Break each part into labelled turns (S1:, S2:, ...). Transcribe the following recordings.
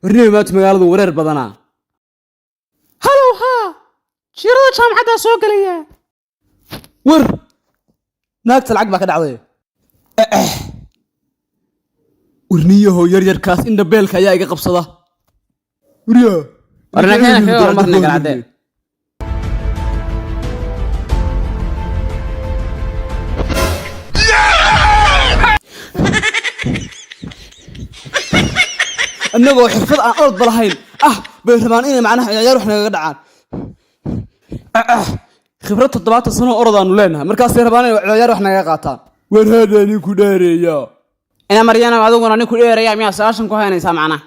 S1: ورني ما تمقالد ورير بدنا
S2: هلو ها شيرada jaamacada soo galaya
S1: ور naagta lacag baa ka dhacday ورنيهو ير kaas inda beelka ayaa iga qabsada wariya
S2: warna kana ka hormarna garaade
S1: annagoo xirfad aan orod balahayn bay rabaan inay macnaha ciyaar wax naga dhacaan khibrad 7 sano orod aanu leenahay markaas ay rabaan inay ciyaar wax naga qaataan war haadani ku dheereeya
S2: ina maryana aduguna nin ku dheereeya miya saashan ku haynaysa macnaha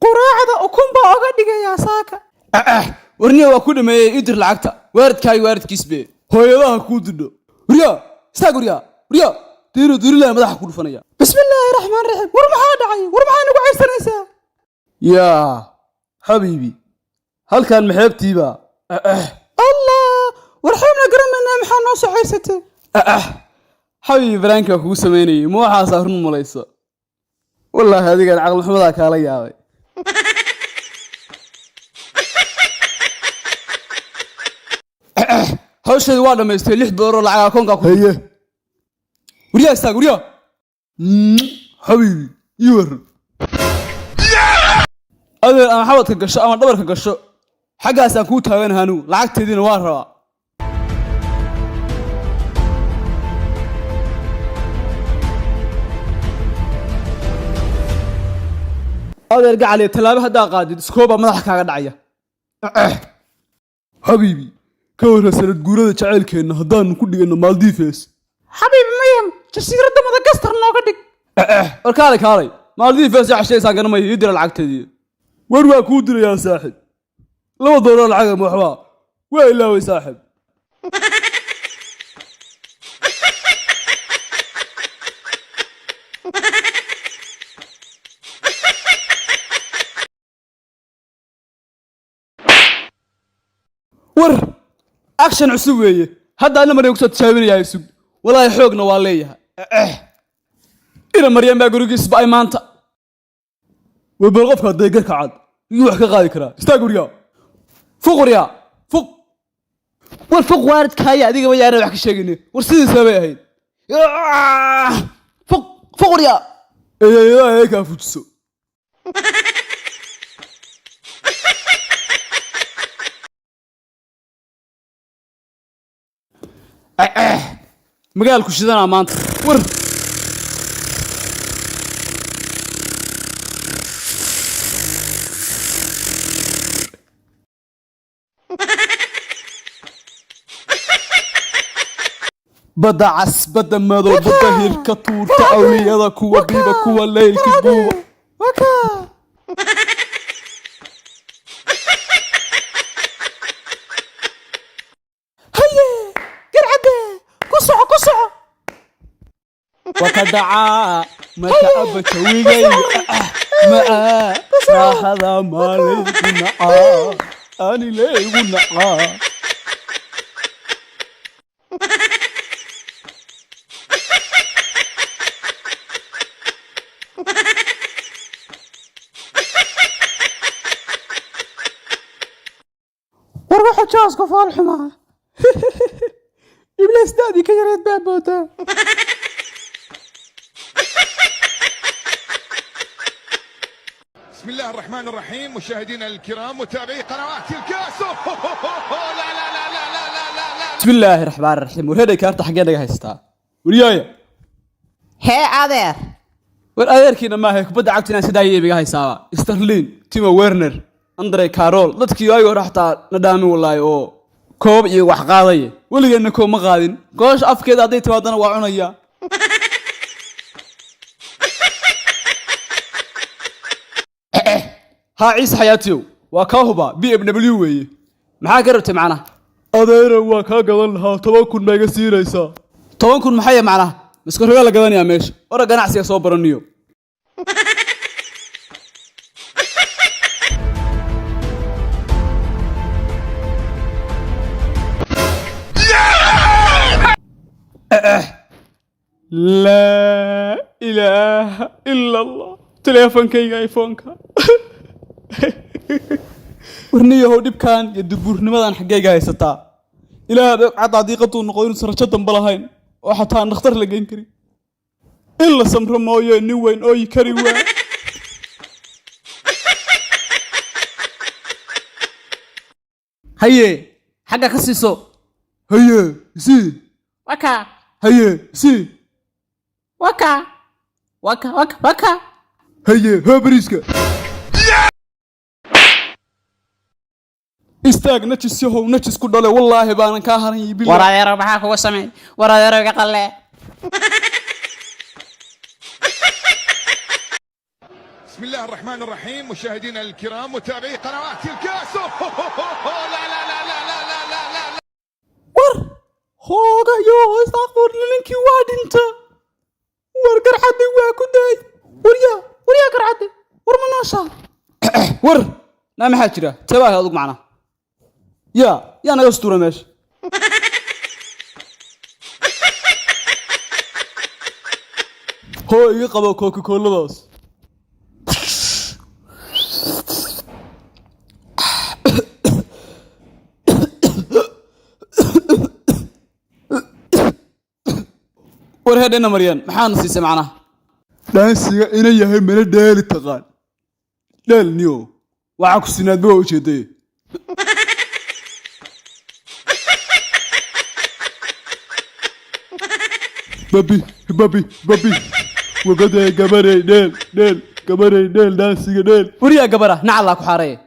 S2: quraacada ukunba oga dhigaya saaka
S1: warniyo waa ku dhameeyay idir lacagta waaridkaaga waaridkiisbe hooyadaha ku didho wariya istaag wariya diru la madaxa ku dhufanaya
S2: bismillaahir rahmaanir rahiim war maxaa dhacay war maxaa nagu caysanaysaa
S1: yaa habibi halkan maxeebtiiba
S2: allah war xubna garamayna maxaa noo soo cayrsatay
S1: habibi branka ku sameeyay ma waxa saarun malayso wallahi adiga aqal xumada kala yaabay hawsheedu waa dhameystay 6 doollar lacag akoonka ku haye wariya istaag wariya habibi yur adeer aan xawadka gasho ama dhabarka gasho xagaas aan ku taaganahay anu lacagteedina waa rabaa adeer gacali talaabo hadaa qaadid iskooba madax kaaga dhacaya habibi ka warra sanad guurada jaceylkeena hadaan ku dhigano Maldives
S2: حبيبي ميم جسيرة مدغشقر nooga dhig
S1: kaalay Maldives yaxshaysan ganamay idira lacagteedii war waa ku diraya saaxib $2 lacag ma waxba waa ilaaway saaxib war action cusub weeye hadda ana maray ku soo tijaabinayaa isug والله حوقنا والله إلى مريم باقولك إسباي مانتا وبالغفك هديك كعاد يروح كغادي كرا استاقوا ريا فوق ريا فوق والفوق وارد كايا هذيك ويا أنا بحكي شيء ورسيد سبيه هين فوق ريا إيه كافوتسو magaalku shidana maanta war bada cas bada madow bada hirka tuurta awliyada kuwa biiba kuwa leylka guuba
S2: waka
S1: وكدعاء ما تعبت ويجي ما هذا مالك نعا أنا ليه نعا
S2: وروح جاز كفال حمار إبليس دادي كيريت بابوتا
S3: بسم الله الرحمن الرحيم مشاهدينا الكرام متابعي قنوات الكاس لا لا لا لا لا لا لا
S1: بسم الله الرحمن الرحيم وهذا كارت حقنا هيستا وريايا
S2: هي أدير
S1: والأديركينا ما هيك بدأ عقتنا سدايي بيها هيسا استرلين تيما ويرنر أندري كارول dadkii ay raxtaa nadaami wallahi oo koob iyo wax qaaday waligeena koob ma qaadin goosh afkeeda haday timaadana waa cunaya ها عيسى حياتيو وكاهبا BMW weeye maxaa ka rabtay macna adeero waa ka gadan lahaa 10,000 meega siiraysa 10,000 maxay macna iska roga la gadanaya meesha ora ganacsiga soo baraniyo لا إله إلا الله تليفون كي آيفونك ورنيه هو دبكان يدبور نمدان حقيقة هيستا إلى عاد عديقة نقول سرشة بلاهين وحتى نختار لجين كري إلا سمر مويه نوين أي كريوا هيا حاجة كسيسو هيا سي
S2: وكا
S1: هيا سي
S2: وكا وكا وكا وكا
S1: هيا هابريسكا استاق نجس يهو نجس كدولي والله بانا كاهرين بالله
S2: ورا يرى بحاك وسمي ورا يرى قلة
S3: بسم الله الرحمن الرحيم مشاهدينا الكرام متابعي قنوات الكاس لا لا لا لا لا لا لا لا
S1: ور هوغا يو استغفر لنكي وادنت ور قرحدي واكو داي وريا قرحدي ور مناشا ور نعم حاجرة تباهي هذوك معنا يا أنا أسطورة ماشي هو يقبل كوكا كولا باص ورهدنا مريان محان سيسي معنا دانسيغا إنا يهي من الدالي تقال دال نيو وعاكو سيناد بوا وشيدي بابي وقد قبري ديل قبري ديل دانسيغا ديل وريا قبره نعلا كحاري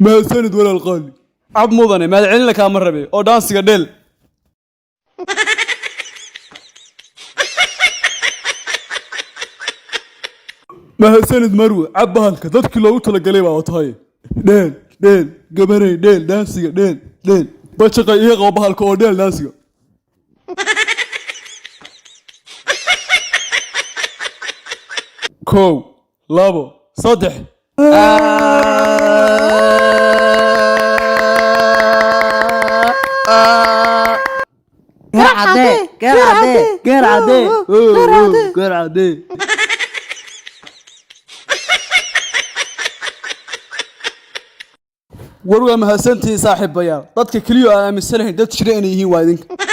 S1: ما سند ولا القالي عب مضني ما دعين لك مرة بي او دانسيغا ديل ما سند مروه عب هالك dadkii loogu tala galay baa watahay ديل قبري ديل دانسيغا ديل بشقة إيه قوة هالك او ديل دانسيغا كو لابو صدح قرعدي warwa mahadsantii saaxiibayaal dadka kaliya aan aaminsanahay dad shireen yihiin waa idinka